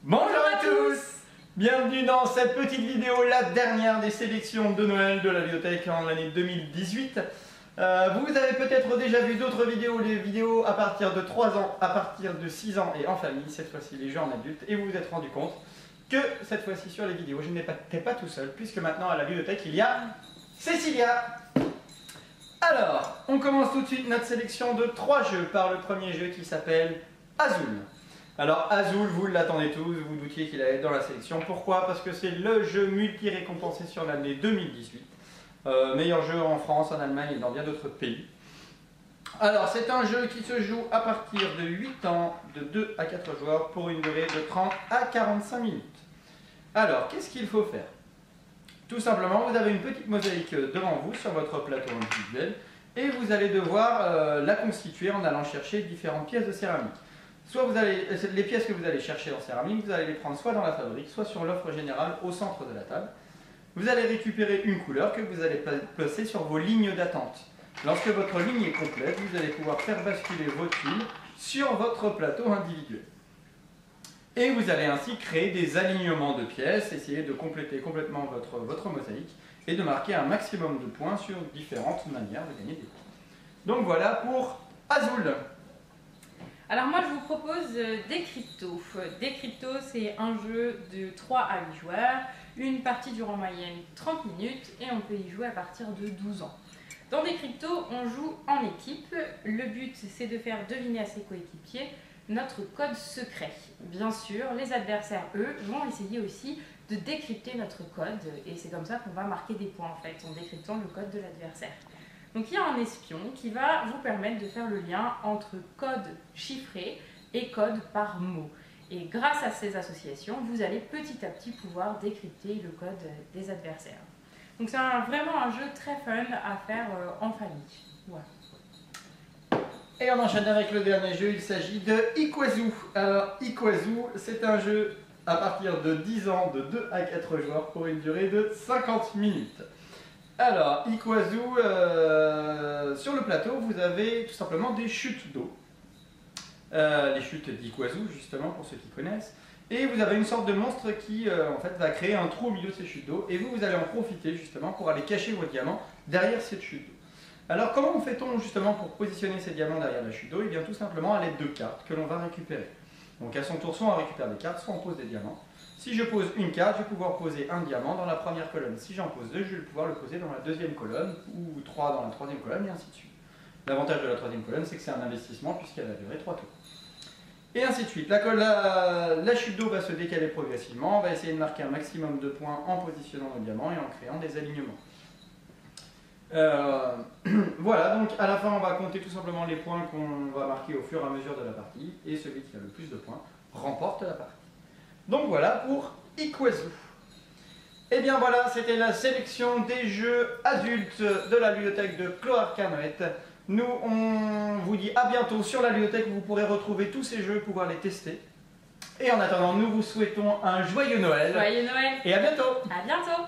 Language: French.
Bonjour à tous. Bienvenue dans cette petite vidéo, la dernière des sélections de Noël de la bibliothèque en l'année 2018. Vous avez peut-être déjà vu d'autres vidéos, les vidéos à partir de 3 ans, à partir de 6 ans et en famille, cette fois-ci les jeux en adultes, et vous vous êtes rendu compte que cette fois-ci sur les vidéos, je n'étais pas tout seul, puisque maintenant à la bibliothèque il y a Cécilia. Alors, on commence tout de suite notre sélection de 3 jeux par le premier jeu qui s'appelle Azul. Alors Azul, vous l'attendez tous, vous vous doutiez qu'il allait être dans la sélection. Pourquoi? Parce que c'est le jeu multi-récompensé sur l'année 2018. Meilleur jeu en France, en Allemagne et dans bien d'autres pays. Alors c'est un jeu qui se joue à partir de 8 ans, de 2 à 4 joueurs, pour une durée de 30 à 45 minutes. Alors, qu'est-ce qu'il faut faire? Tout simplement, vous avez une petite mosaïque devant vous sur votre plateau individuel et vous allez devoir la constituer en allant chercher différentes pièces de céramique. Soit les pièces que vous allez chercher en céramique, vous allez les prendre soit dans la fabrique, soit sur l'offre générale au centre de la table. Vous allez récupérer une couleur que vous allez placer sur vos lignes d'attente. Lorsque votre ligne est complète, vous allez pouvoir faire basculer vos tuiles sur votre plateau individuel. Et vous allez ainsi créer des alignements de pièces, essayer de compléter complètement votre mosaïque et de marquer un maximum de points sur différentes manières de gagner des points. Donc voilà pour Azul. Alors moi je vous propose Décrypto. Décrypto, c'est un jeu de 3 à 8 joueurs, une partie dure en moyenne 30 minutes et on peut y jouer à partir de 12 ans. Dans Décrypto, on joue en équipe. Le but c'est de faire deviner à ses coéquipiers notre code secret. Bien sûr, les adversaires, eux, vont essayer aussi de décrypter notre code et c'est comme ça qu'on va marquer des points en fait, en décryptant le code de l'adversaire. Donc il y a un espion qui va vous permettre de faire le lien entre code chiffré et code par mot. Et grâce à ces associations, vous allez petit à petit pouvoir décrypter le code des adversaires. Donc c'est vraiment un jeu très fun à faire en famille. Voilà. Et on enchaîne avec le dernier jeu, il s'agit de Ikazu. Alors Ikazu, c'est un jeu à partir de 10 ans, de 2 à 4 joueurs pour une durée de 50 minutes. Alors, Ikazu, sur le plateau, vous avez tout simplement des chutes d'eau. Les chutes d'Ikazu, justement, pour ceux qui connaissent. Et vous avez une sorte de monstre qui, en fait, va créer un trou au milieu de ces chutes d'eau. Et vous allez en profiter, justement, pour aller cacher vos diamants derrière cette chute d'eau. Alors, comment fait-on, justement, pour positionner ces diamants derrière la chute d'eau? Eh bien, tout simplement à l'aide de cartes que l'on va récupérer. Donc, à son tour, soit on récupère des cartes, soit on pose des diamants. Si je pose une carte, je vais pouvoir poser un diamant dans la première colonne. Si j'en pose 2, je vais pouvoir le poser dans la deuxième colonne, ou 3 dans la troisième colonne, et ainsi de suite. L'avantage de la troisième colonne, c'est que c'est un investissement puisqu'elle va durer 3 tours. Et ainsi de suite. La chute d'eau va se décaler progressivement. On va essayer de marquer un maximum de points en positionnant nos diamants et en créant des alignements. Voilà, donc à la fin, on va compter tout simplement les points qu'on va marquer au fur et à mesure de la partie, et celui qui a le plus de points remporte la partie. Donc voilà pour Ikazu. Et bien voilà, c'était la sélection des jeux adultes de la bibliothèque de Cloarc Carnoët. Nous, on vous dit à bientôt sur la bibliothèque où vous pourrez retrouver tous ces jeux, pouvoir les tester. Et en attendant, nous vous souhaitons un joyeux Noël. Joyeux Noël. Et à bientôt. À bientôt.